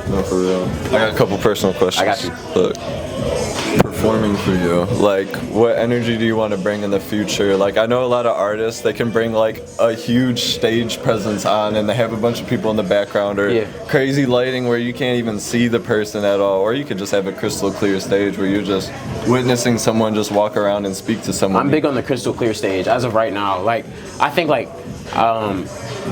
No, for real. I got a couple personal questions. I got you. Look, performing for you, like, what energy do you want to bring in the future? Like, I know a lot of artists, they can bring like a huge stage presence on and they have a bunch of people in the background, or crazy lighting where you can't even see the person at all, or you could just have a crystal clear stage where you're just witnessing someone just walk around and speak to someone. I'm big on the crystal clear stage as of right now. Like, I think like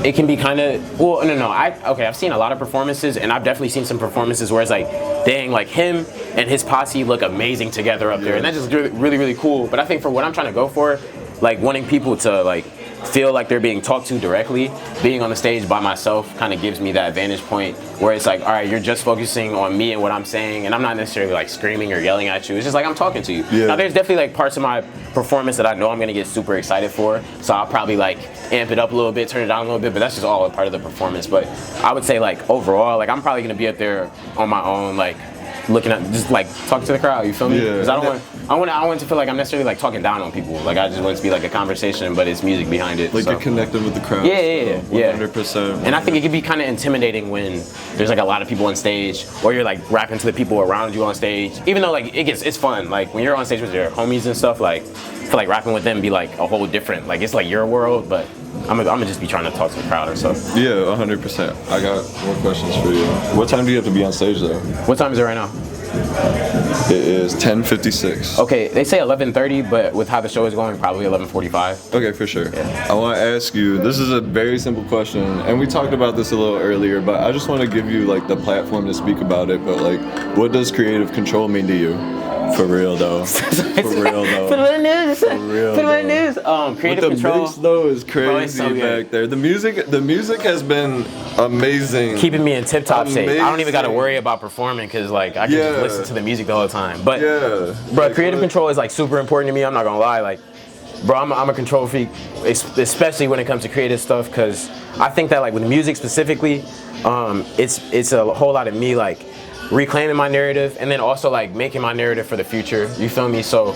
it can be kind of, well, no, I've seen a lot of performances, and I've definitely seen some performances where it's like, dang, like him and his posse look amazing together up there, and that's just really cool. But I think for what I'm trying to go for, like wanting people to like feel like they're being talked to directly, being on the stage by myself kind of gives me that vantage point where it's like, all right, you're just focusing on me and what I'm saying, and I'm not necessarily like screaming or yelling at you. It's just like I'm talking to you. Now there's definitely like parts of my performance that I know I'm gonna get super excited for, so I'll probably like amp it up a little bit, turn it down a little bit, but that's just all a part of the performance. But I would say like overall, like I'm probably gonna be up there on my own, like looking at, just like talking to the crowd, you feel me? Because I don't want it to feel like I'm necessarily like talking down on people. Like I just want it to be like a conversation, but it's music behind it. Like you're connected with the crowd. Yeah. 100%. And I think it can be kind of intimidating when there's like a lot of people on stage, or you're like rapping to the people around you on stage. Even though like it's fun. Like when you're on stage with your homies and stuff, like I feel like rapping with them be like a whole different, like it's like your world, but I'm gonna just be trying to talk to the crowd or something. Yeah, 100%. I got more questions for you. What time do you have to be on stage though? What time is it right now? It is 10:56. Okay, they say 11:30, but with how the show is going, probably 11:45. Okay, for sure. I want to ask you, this is a very simple question, and we talked about this a little earlier, but I just want to give you like the platform to speak about it. But like, what does creative control mean to you? For real though. For real though. Put it in the news. For real. Put it in the news. Creative control. The mix though is crazy so back there. The music has been amazing. Keeping me in tip-top shape. I don't even got to worry about performing because like I can just listen to the music the whole time. But bro, creative control is like super important to me. I'm not gonna lie. Like, bro, I'm a control freak, especially when it comes to creative stuff, because I think that like with music specifically, it's a whole lot of me like reclaiming my narrative, and then also like making my narrative for the future, you feel me? So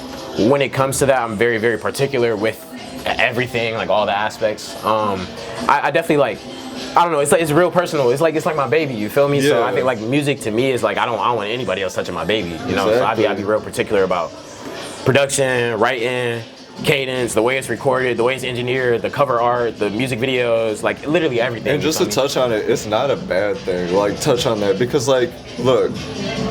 when it comes to that, I'm very particular with everything, like all the aspects. I definitely like, I don't know, it's real personal. It's like my baby, you feel me? So I think like music to me is like, I don't want anybody else touching my baby, you know? So I'd be real particular about production, writing, cadence, the way it's recorded, the way it's engineered, the cover art, the music videos, like literally everything. And just to touch on it, it's not a bad thing, like touch on that, because like, look,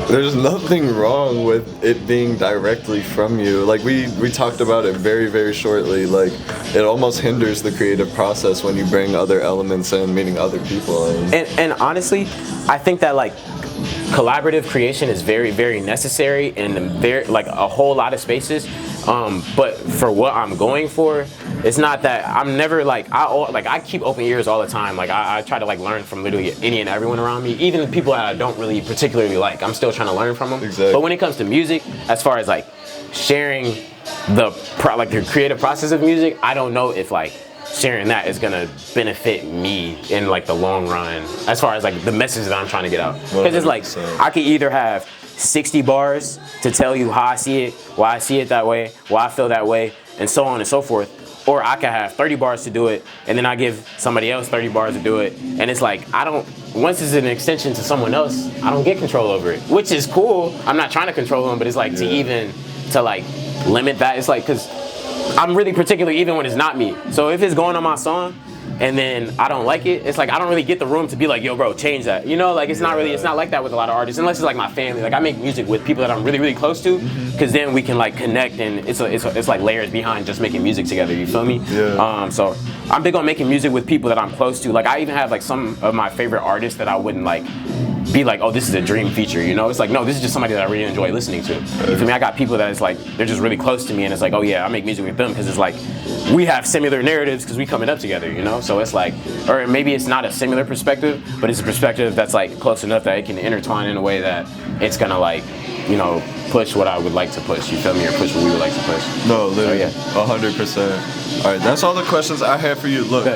there's nothing wrong with it being directly from you. Like we talked about it very shortly, like it almost hinders the creative process when you bring other elements in, meaning other people in. And honestly, I think that like collaborative creation is very necessary in very like a whole lot of spaces. But for what I'm going for, it's not that I'm never like I keep open ears all the time. Like I try to like learn from literally any and everyone around me, even the people that I don't really particularly like. I'm still trying to learn from them. Exactly. But when it comes to music, as far as like sharing the creative process of music, I don't know if like sharing that is gonna benefit me in like the long run, as far as like the message that I'm trying to get out. Because it's like I could either have 60 bars to tell you how I see it, why I see it that way, why I feel that way, and so on and so forth. Or I could have 30 bars to do it, and then I give somebody else 30 bars to do it. And it's like, once it's an extension to someone else, I don't get control over it, which is cool. I'm not trying to control them, but it's like to like limit that. It's like, cause I'm really particular even when it's not me. So if it's going on my song and then I don't like it, it's like I don't really get the room to be like, yo bro, change that. You know, like it's not like that with a lot of artists, unless it's like my family. Like I make music with people that I'm really close to, because then we can like connect, and it's like layers behind just making music together, you feel me? So I'm big on making music with people that I'm close to. Like I even have like some of my favorite artists that I wouldn't like be like, oh, this is a dream feature, you know? It's like, no, this is just somebody that I really enjoy listening to. You feel me? I got people that it's like, they're just really close to me, and it's like, oh yeah, I make music with them because it's like, we have similar narratives because we coming up together, you know? So it's like, or maybe it's not a similar perspective, but it's a perspective that's like close enough that it can intertwine in a way that it's gonna like, you know, push what I would like to push, you feel me? Or push what we would like to push. No, literally, 100%. All right, that's all the questions I have for you. Look.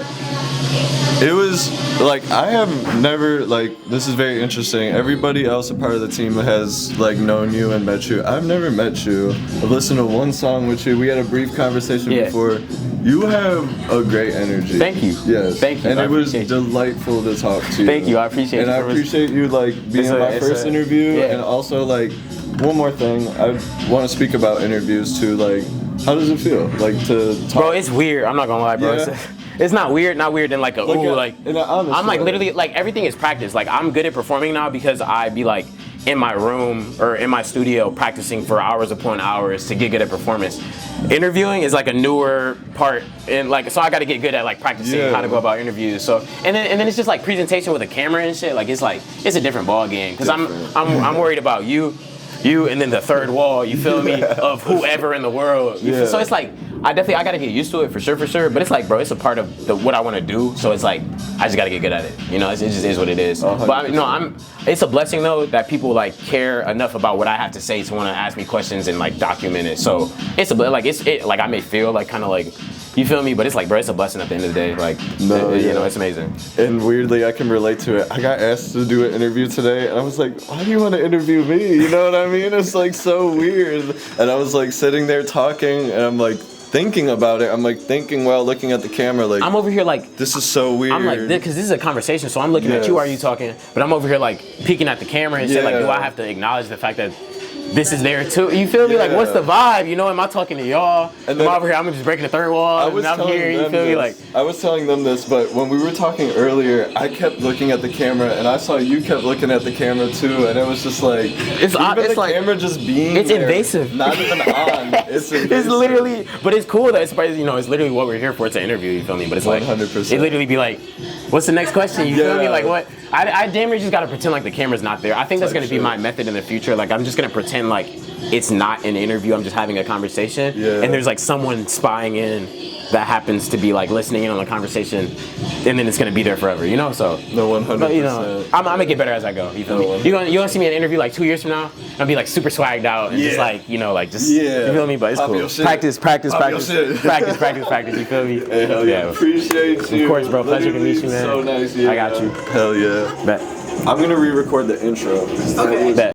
It was like I have never like this is very interesting. Everybody else a part of the team has like known you and met you. I've never met you. I've listened to one song with you. We had a brief conversation before. You have a great energy. Thank you. Yes. Thank you. And it was you. delightful to talk to you. Thank you. I appreciate it. And I appreciate you like being my first interview and also like one more thing. I want to speak about interviews too. Like, how does it feel? Like to talk? Bro, it's weird. I'm not gonna lie, bro. Yeah. It's not weird in like a ooh, like in an honest I'm like way. literally like everything is practice. Like I'm good at performing now because I be like in my room or in my studio practicing for hours upon hours to get good at performance. Interviewing is like a newer part, and like so I got to get good at like practicing how to go about interviews. So and then it's just like presentation with a camera and shit. Like it's a different ball game because I'm worried about you, and then the third wall. You feel me of whoever in the world. So it's like I gotta get used to it for sure. But it's like, bro, it's a part of what I want to do. So it's like I just gotta get good at it. You know, it just is what it is. 100%. But it's a blessing though that people like care enough about what I have to say to want to ask me questions and like document it. So it's like I may feel like kind of like. You feel me? But it's like, bro, it's a blessing at the end of the day. Like, you know, it's amazing. And weirdly, I can relate to it. I got asked to do an interview today, and I was like, why do you want to interview me? You know what I mean? It's like so weird. And I was like sitting there talking, and I'm like thinking about it. I'm like thinking while looking at the camera, like, I'm over here like, this is so weird. I'm like, because this is a conversation, so I'm looking at you, are you talking? But I'm over here like peeking at the camera and shit, like, do I have to acknowledge the fact that this is there too? You feel me? Like, what's the vibe? You know, am I talking to y'all? And I'm over here, I'm just breaking the third wall, and I'm here, you feel me? Like, I was telling them this, but when we were talking earlier, I kept looking at the camera, and I saw you kept looking at the camera too, and it was just like, it's the like, camera just being it's there, invasive. not even on. It's invasive. It's literally, but it's cool that it's, you know, it's literally what we're here for. It's an interview, you feel me? But it's like, 100%. It literally be like, what's the next question? You feel me? Like what? I damn near just gotta pretend like the camera's not there. I think that's gonna be my method in the future. Like I'm just gonna pretend like it's not an interview. I'm just having a conversation, and there's like someone spying in that happens to be like listening in on the conversation, and then it's gonna be there forever. You know? So no, 100%. But, you know, I'm gonna get better as I go. You feel me? You gonna see me in an interview like 2 years from now? I'll be like super swagged out and just like, you know, like just you feel me? But it's cool. Practice. Practice. You feel me? Hey, hell yeah. Appreciate you. Of course, bro. Pleasure to meet you, man. So nice. I got you. Hell yeah. Bet. I'm gonna re-record the intro. Bet.